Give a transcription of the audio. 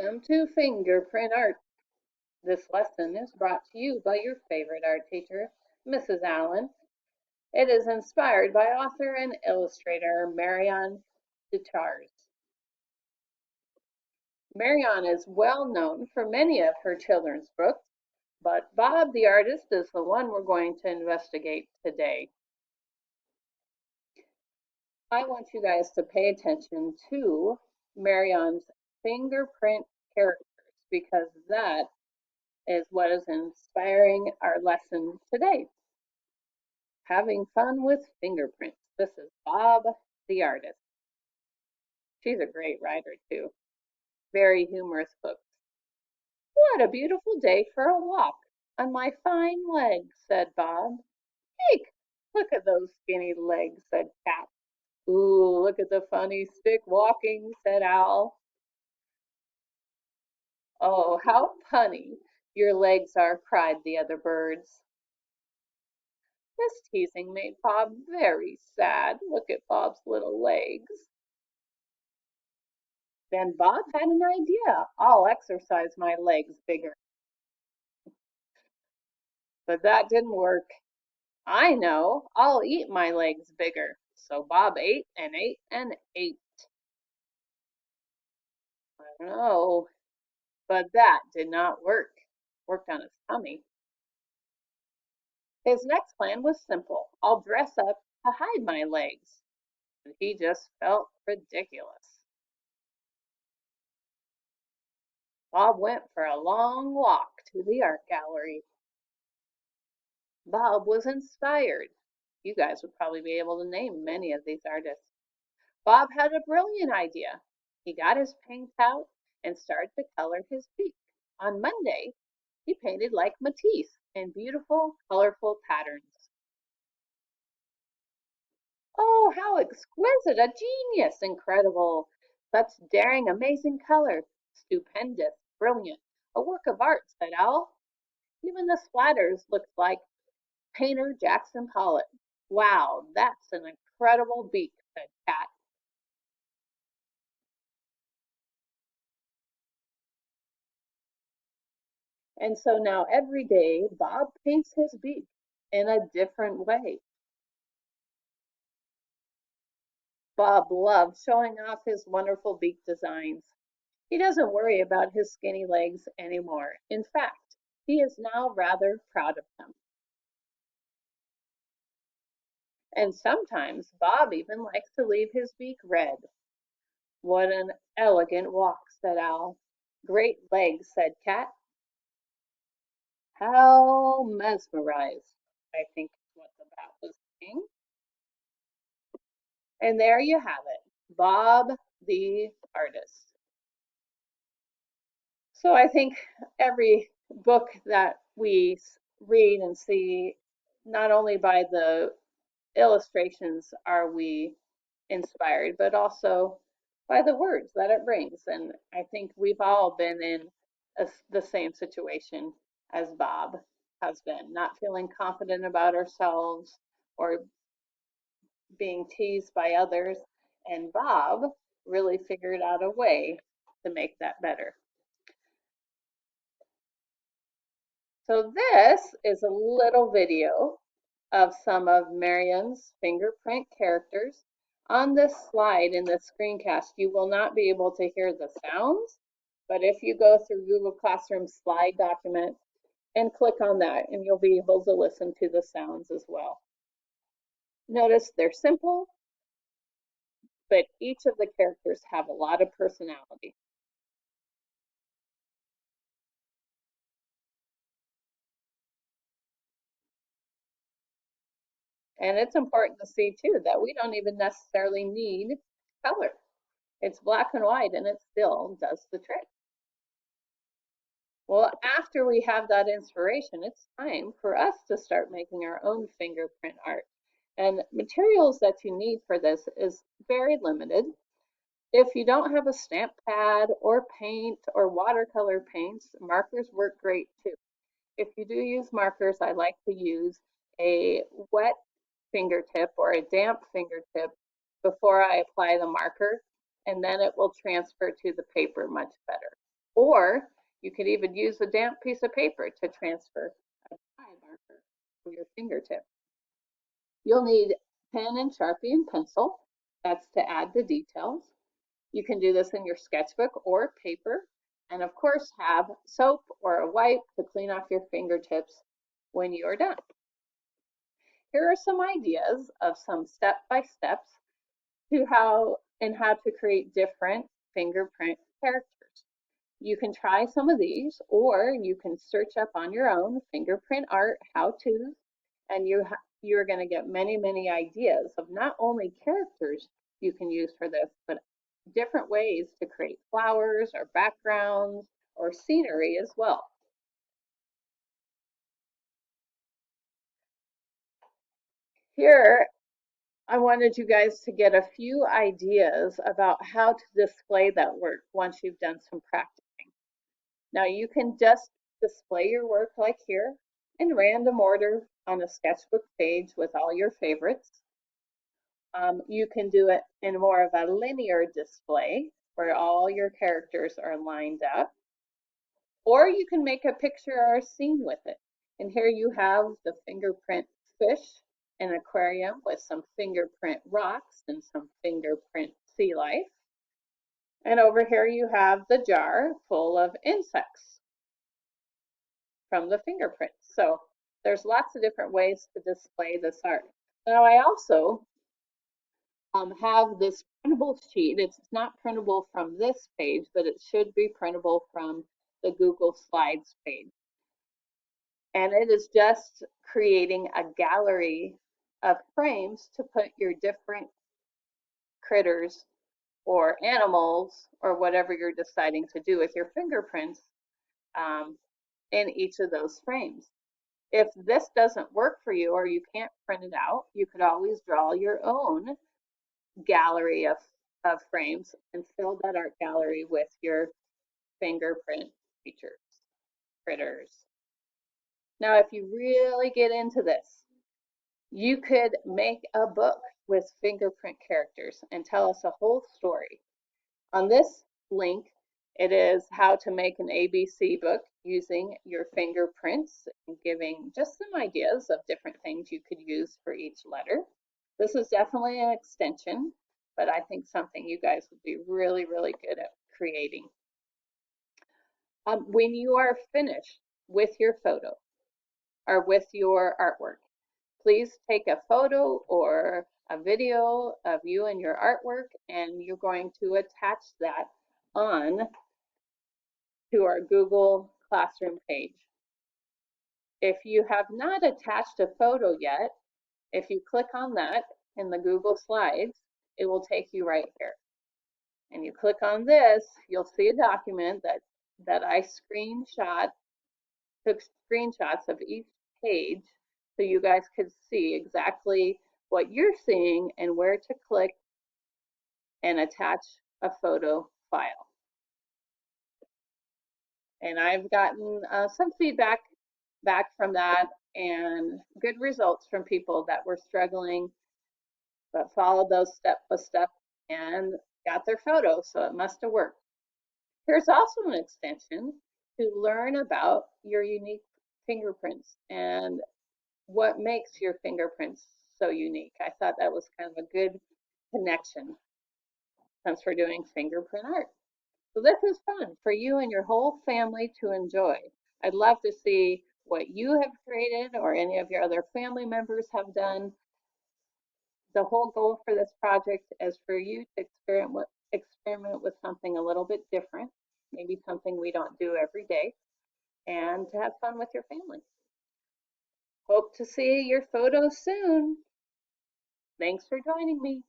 Welcome to Fingerprint Art. This lesson is brought to you by your favorite art teacher, Mrs. Allen. It is inspired by author and illustrator Marion Guitars. Marion is well known for many of her children's books, but Bob the artist is the one we're going to investigate today. I want you guys to pay attention to Marion's fingerprint characters because that is what is inspiring our lesson today. Having fun with fingerprints. This is Bob the artist. She's a great writer too. Very humorous books. What a beautiful day for a walk on my fine legs, said Bob. Eek! Look at those skinny legs, said Cat. Ooh, look at the funny stick walking, said Owl. Oh, how punny your legs are, cried the other birds. This teasing made Bob very sad. Look at Bob's little legs. Then Bob had an idea. I'll exercise my legs bigger. But that didn't work. I know. I'll eat my legs bigger. So Bob ate and ate and ate. I don't know. But that did not work. Worked on his tummy. His next plan was simple. I'll dress up to hide my legs. And he just felt ridiculous. Bob went for a long walk to the art gallery. Bob was inspired. You guys would probably be able to name many of these artists. Bob had a brilliant idea. He got his paint out and started to color his beak. On Monday, he painted like Matisse in beautiful, colorful patterns. Oh, how exquisite! A genius! Incredible! Such daring, amazing color! Stupendous! Brilliant! A work of art, said Owl. Even the splatters looked like painter Jackson Pollock. Wow, that's an incredible beak, said Cat. And so now every day Bob paints his beak in a different way. Bob loves showing off his wonderful beak designs. He doesn't worry about his skinny legs anymore. In fact, he is now rather proud of them. And sometimes Bob even likes to leave his beak red. What an elegant walk, said Owl. Great legs, said Cat. How mesmerized, I think is what the bat was saying. And there you have it, Bob the artist. So I think every book that we read and see, not only by the illustrations are we inspired, but also by the words that it brings. And I think we've all been in the same situation as Bob has been, not feeling confident about ourselves or being teased by others. And Bob really figured out a way to make that better. So this is a little video of some of Marion's fingerprint characters. On this slide in the screencast, you will not be able to hear the sounds, but if you go through Google Classroom slide document and click on that, and you'll be able to listen to the sounds as well. Notice they're simple, but each of the characters have a lot of personality. And it's important to see too that we don't even necessarily need color. It's black and white and it still does the trick. Well, after we have that inspiration, it's time for us to start making our own fingerprint art. And materials that you need for this is very limited. If you don't have a stamp pad or paint or watercolor paints, markers work great too. If you do use markers, I like to use a wet fingertip or a damp fingertip before I apply the marker, and then it will transfer to the paper much better. Or you could even use a damp piece of paper to transfer a dye marker from your fingertip. You'll need pen and Sharpie and pencil. That's to add the details. You can do this in your sketchbook or paper. And of course, have soap or a wipe to clean off your fingertips when you are done. Here are some ideas of some step-by-steps to how to create different fingerprint characters. You can try some of these, or you can search up on your own fingerprint art how-tos, and you're going to get many ideas of not only characters you can use for this, but different ways to create flowers or backgrounds or scenery as well. Here, I wanted you guys to get a few ideas about how to display that work once you've done some practicing. Now you can just display your work like here in random order on a sketchbook page with all your favorites. You can do it in more of a linear display where all your characters are lined up. Or you can make a picture or a scene with it. And here you have the fingerprint fish, an aquarium with some fingerprint rocks and some fingerprint sea life. And over here you have the jar full of insects from the fingerprints. So there's lots of different ways to display this art. Now I also have this printable sheet. It's not printable from this page, but it should be printable from the Google Slides page. And it is just creating a gallery of frames to put your different critters or animals or whatever you're deciding to do with your fingerprints in each of those frames. If this doesn't work for you or you can't print it out, you could always draw your own gallery of frames and fill that art gallery with your fingerprint features, critters. Now, if you really get into this, you could make a book with fingerprint characters and tell us a whole story. On this link, it is how to make an ABC book using your fingerprints and giving just some ideas of different things you could use for each letter. This is definitely an extension, but I think something you guys would be really good at creating. When you are finished with your photo or with your artwork, please take a photo or a video of you and your artwork, and you're going to attach that on to our Google Classroom page. If you have not attached a photo yet, if you click on that in the Google Slides, it will take you right here. And you click on this, you'll see a document that I took screenshots of each page so you guys could see exactly what you're seeing and where to click and attach a photo file. And I've gotten some feedback back from that and good results from people that were struggling but followed those step by step and got their photo, so it must have worked. Here's also an extension to learn about your unique fingerprints and what makes your fingerprints so unique. I thought that was kind of a good connection since we're doing fingerprint art. So this is fun for you and your whole family to enjoy. I'd love to see what you have created or any of your other family members have done. The whole goal for this project is for you to experiment with something a little bit different, maybe something we don't do every day, and to have fun with your family. Hope to see your photos soon. Thanks for joining me.